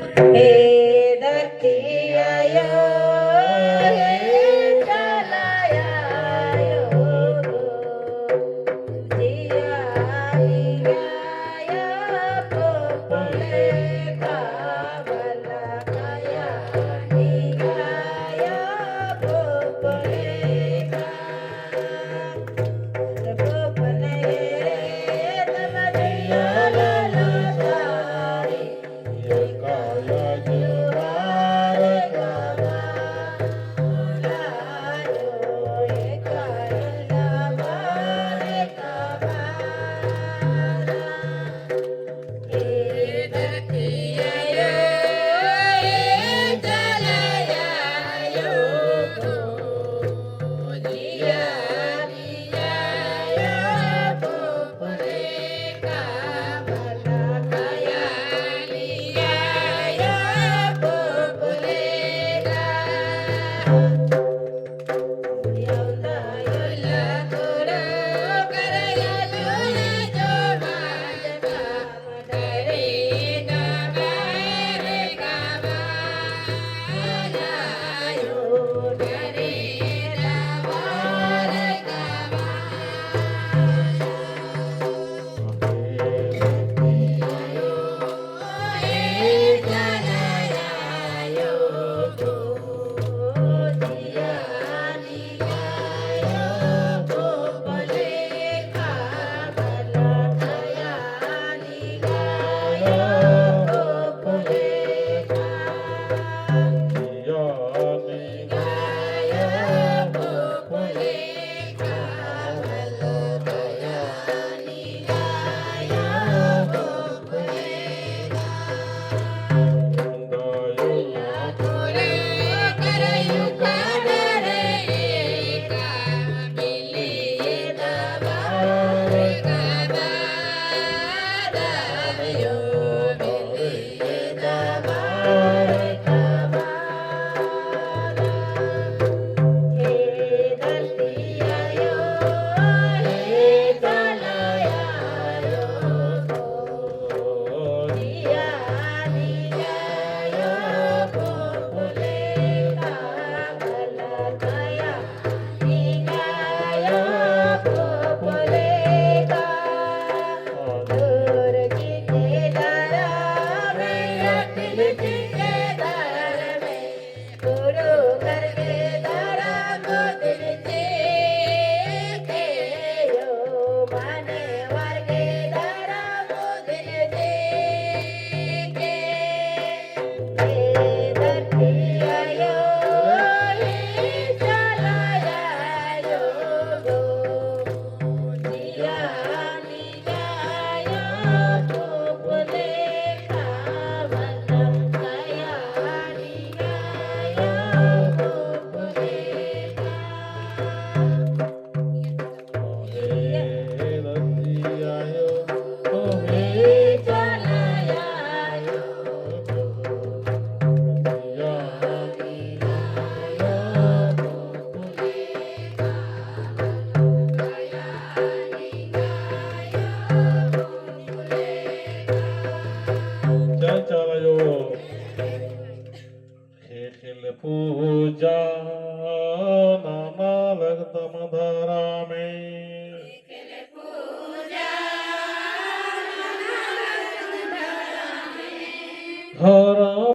हे धरती आयो हे चलाया यो जिया निगाया पोपले कावला काया निगाया पोपले का पोपले तमदिया लाला सारी काया जुवार कावा लायो काया लावार कावा ए धरती आयो ए चलाया यो जिया जिया पोपले कावला काया लिया पोपले का यौला यौला कोरो करया जोया जो बाजका मडरे नगारे कावा लायो डरे नवार कावा ए चलाया यो जिया निगाया पोपले कावला काया निगाया पोपले का निगाया पोपले कावला काया निगाया पोपले कोरे करयु काडरे का बिली दबार कावा दायो बिली दबार कावा हे धरती आयो हे चलाया यो जिया निगाया पोपले कावला काया निगाया पोपले का दूर ठेकेदारा में अखिल ठेकेदार में गुरु कर के दारा को दिल के यो माने वर्गे दारा को दिल के हे धरती आयो हे चलाया यो जिया निगाया पोपले कावला काया निगाया पोपले का हे चलाया यो चलायो खेखिल पूजा नाना लगतम धरा में